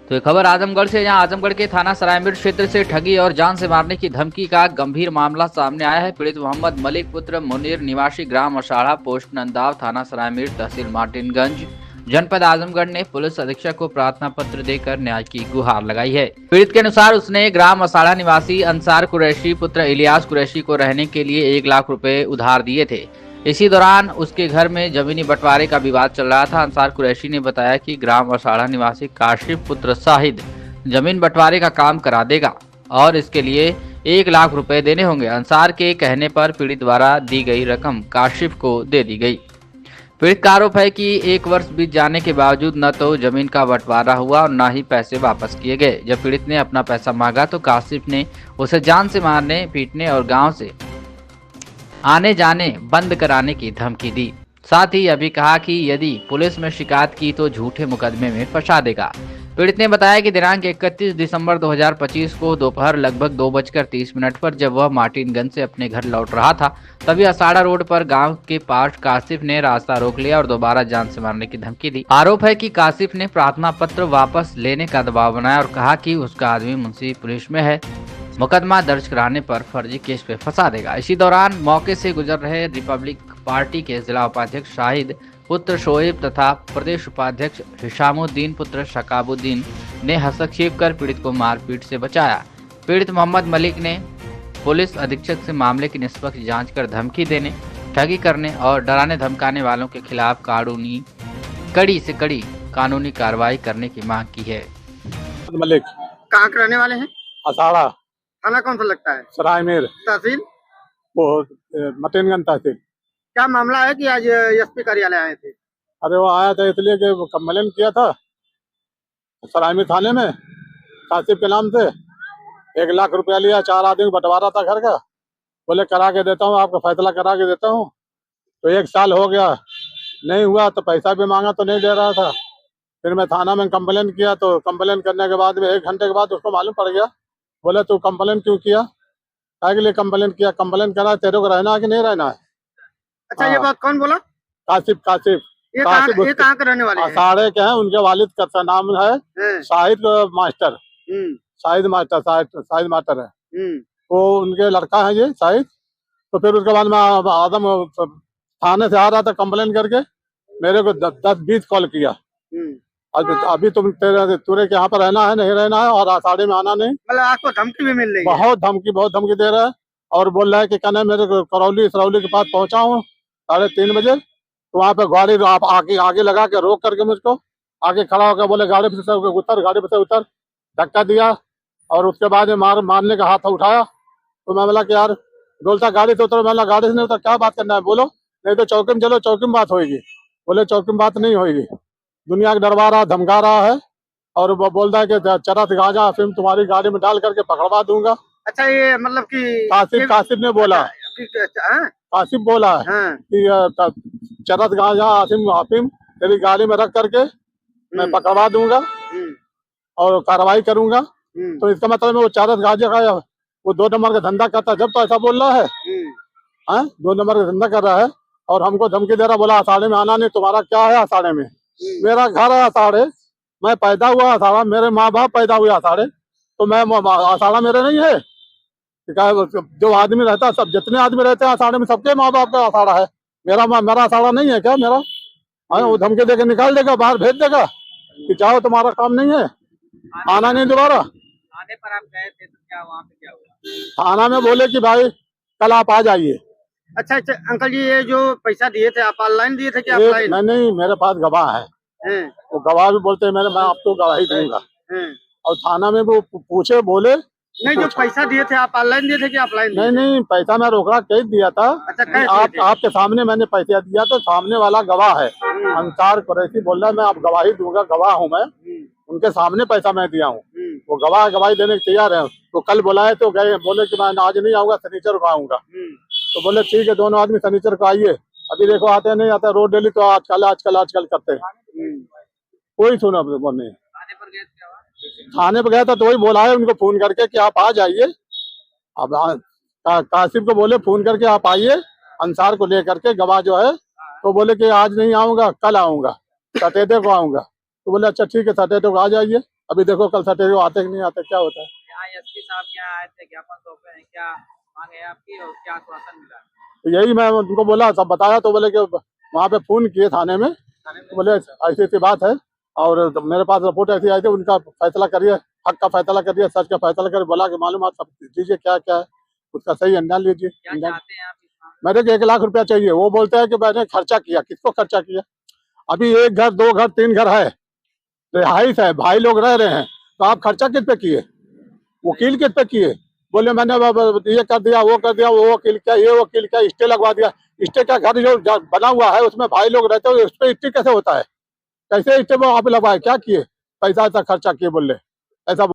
तो ये खबर आजमगढ़ से, जहां आजमगढ़ के थाना सरायमीर क्षेत्र से ठगी और जान से मारने की धमकी का गंभीर मामला सामने आया है। पीड़ित मोहम्मद मलिक पुत्र मुनीर निवासी ग्राम अषाढ़ा, पोस्ट नंदाव, थाना सरायमीर, तहसील मार्टिनगंज, जनपद आजमगढ़ ने पुलिस अधीक्षक को प्रार्थना पत्र देकर न्याय की गुहार लगाई है। पीड़ित के अनुसार उसने ग्राम अषाढ़ा निवासी अंसार कुरैशी पुत्र इलियास कुरैशी को रहने के लिए 1 लाख रुपए उधार दिए थे। इसी दौरान उसके घर में जमीनी बंटवारे का विवाद चल रहा था। अंसार कुरैशी ने बताया कि ग्राम अषाढ़ा निवासी काशिफ पुत्र शाहिद जमीन बंटवारे का काम करा देगा और इसके लिए 1 लाख रुपए देने होंगे। अंसार के कहने पर पीड़ित द्वारा दी गई रकम काशिफ को दे दी गई। पीड़ित का आरोप है कि 1 वर्ष बीत जाने के बावजूद न तो जमीन का बंटवारा हुआ और न ही पैसे वापस किए गए। जब पीड़ित ने अपना पैसा मांगा तो काशिफ ने उसे जान से मारने, पीटने और गांव से आने जाने बंद कराने की धमकी दी। साथ ही यह भी कहा कि यदि पुलिस में शिकायत की तो झूठे मुकदमे में फंसा देगा। पीड़ित ने बताया कि दिनांक 31 दिसंबर 2025 को दोपहर लगभग 2:30 पर जब वह मार्टिनगंज से अपने घर लौट रहा था, तभी अषाढ़ा रोड पर गांव के पास काशिफ ने रास्ता रोक लिया और दोबारा जान से मारने की धमकी दी। आरोप है कि काशिफ ने प्रार्थना पत्र वापस लेने का दबाव बनाया और कहा कि उसका आदमी मुंशी पुलिस में है, मुकदमा दर्ज कराने पर फर्जी केस पे फंसा देगा। इसी दौरान मौके से गुजर रहे रिपब्लिक पार्टी के जिला उपाध्यक्ष शाहिद पुत्र शोएब तथा प्रदेश उपाध्यक्ष हिशामुद्दीन पुत्र शकाबुद्दीन ने हस्तक्षेप कर पीड़ित को मारपीट से बचाया। पीड़ित मोहम्मद मलिक ने पुलिस अधीक्षक से मामले की निष्पक्ष जांच कर धमकी देने, ठगी करने और डराने धमकाने वालों के खिलाफ कड़ी से कड़ी कानूनी कार्रवाई करने की मांग की है। मलिक कहाँ के रहने वाले हैं? अषाढ़ा, थाना कौन सा लगता है? सरायमीर, तहसील वो मटिनगंज तहसील। क्या मामला है कि आज एसपी कार्यालय आए थे? अरे वो आया था इसलिए कि वो कंप्लेन किया था सरायमीर थाने में काशिफ के नाम से। 1 लाख रुपया लिया, 4 आदमी बंटवारा था घर का। बोले करा के देता हूँ, आपका फैसला करा के देता हूँ। तो 1 साल हो गया, नहीं हुआ तो पैसा भी मांगा तो नहीं दे रहा था। फिर मैं थाना में कंप्लेन किया, तो कंप्लेन करने के बाद में 1 घंटे के बाद उसको मालूम पड़ गया। बोले तू कंप्लेन क्यों किया? क्या के लिए कंप्लेन किया? कंप्लेन करा, तेरे को रहना है कि नहीं रहना है? अच्छा, ये बात कौन बोला? काशिफ ये कहाँ के रहने वाले हैं? अषाढ़े के हैं। उनके वालिद का नाम है शाहिद मास्टर। शाहिद मास्टर है। वो उनके लड़का है ये शाहिद। तो फिर उसके बाद में आदम थाने से आ रहा था कंप्लेन करके, मेरे को 10-20 कॉल किया। अभी तुम तुरे यहाँ पर रहना है, नहीं रहना है और अषाढ़े में आना नहीं। मतलब आपको धमकी भी मिल रही है? बहुत धमकी दे रहा है और बोल रहा है कि कहना मेरे करौली के पास पहुंचा हूँ 3:30 बजे। तो वहाँ पे गाड़ी आप आगे लगा के रोक करके मुझको आगे खड़ा होकर बोले गाड़ी पे से उतर। धक्का दिया और उसके बाद मारने का हाथ उठाया। तो मैं बोला कि यार, बोलता गाड़ी से उतर। मैं बोला गाड़ी से नहीं उतर, क्या बात करना है बोलो, नहीं तो चौकी में चलो, चौकी में बात होगी। बोले चौकी में बात नहीं होगी, दुनिया को डरवा रहा, धमका रहा है और वो बोल रहा है कि चरस गांजा अफीम तुम्हारी गाड़ी में डाल करके पकड़वा दूंगा। अच्छा, ये मतलब कि काशिफ ने बोला, काशिफ बोला कि चरस गांजा अफीम तेरी गाड़ी में रख करके मैं पकड़वा दूंगा और कार्रवाई करूंगा। तो इसका मतलब वो चरस गांजा का वो 2 नंबर का धंधा करता है, जब तो ऐसा बोल रहा है। 2 नंबर का धंधा कर रहा है और हमको धमकी दे रहा। बोला अषाढ़े में आना नहीं। तुम्हारा क्या है अषाढ़े में? मेरा घर है अषाढ़े, मैं पैदा हुआ अषाढ़ा, मेरे माँ बाप पैदा हुए अषाढ़े, तो मैं अषाढ़ा मेरे नहीं है? जो आदमी रहता है, सब जितने आदमी रहते हैं अषाढ़े में, सबके माँ बाप का अषाढ़ा है। मेरा अषाढ़ा नहीं है क्या? मेरा वो धमकी देके निकाल देगा, बाहर भेज देगा कि जाओ तुम्हारा काम नहीं है, आना नहीं दोबारा। थाने पर आप गए थे तो क्या वहाँ पे क्या हुआ? थाना में बोले कि भाई कल आप आ जाइए। अच्छा अंकल जी, ये जो पैसा दिए थे आप ऑनलाइन दिए थे क्या ऑफलाइन? नहीं, मेरे पास गवाह है। वो गवाह भी बोलते हैं मैं आपको गवाही दूंगा। और थाना में वो पूछे, बोले नहीं, जो पैसा दिए थे आप ऑनलाइन दिए थे कि ऑफलाइन? नहीं, पैसा मैं रोकड़ा कैश दिया था। अच्छा, आपके सामने मैंने पैसा दिया, तो सामने वाला गवाह है अंसार कुरैशी, बोल रहा है मैं आप गवाही दूंगा, गवाह हूँ मैं, उनके सामने पैसा मैं दिया हूँ। वो गवाही देने के तैयार है। तो कल बुलाए तो गए, बोले कि मैं आज नहीं आऊंगा, शनिचर को आऊंगा। तो बोले ठीक है, दोनों आदमी शनिचर को आइए। अभी देखो आते नहीं आते, रोड डेली तो आजकल करते हैं। कोई सुना नहीं। थाने पर गया था तो वही बोला है उनको फोन करके कि आप आ जाइए। अब काशिफ को बोले फोन करके आप आइए अंसार को लेकर के, गवाह जो है। तो बोले कि आज नहीं आऊंगा, कल आऊंगा, सैटरडे को आऊंगा। तो बोले अच्छा ठीक है, सैटरडे को आ जाइए। अभी देखो कल सटेगे आते कि नहीं आते, क्या होता है। यहाँ एसपी साहब यहाँ आए थे, ज्ञापन सौंपे हैं, क्या मांग है आपकी और क्या आश्वासन मिला? तो यही मैं उनको बोला, सब बताया, तो बोले कि वहाँ पे फोन किए थाने में, तो बोले ऐसी ऐसी बात है और मेरे पास रिपोर्ट ऐसी आई थी, उनका फैसला करिए, हक का फैसला करिए, सच का फैसला करिए। बोला कि मालूम सब दीजिए क्या क्या है, उसका सही अंजाम लीजिए। क्या चाहते हैं आप इस मामले मेरे को 1 लाख रुपया चाहिए। वो बोलते हैं कि मैंने खर्चा किया। किसको खर्चा किया? अभी 1 घर 2 घर 3 घर है, रिहाइश है, भाई लोग रह रहे हैं, तो आप खर्चा किस पे किए? वकील किस पे किए? बोले मैंने ये कर दिया, वो कर दिया, वो वकील क्या, ये वकील क्या, स्टे लगवा दिया। स्टे का घर जो बना हुआ है उसमें भाई लोग रहते हैं, उस पर स्टे कैसे होता है? कैसे स्टे में आप लगवाए? क्या किए? पैसा ऐसा खर्चा किए बोले ऐसा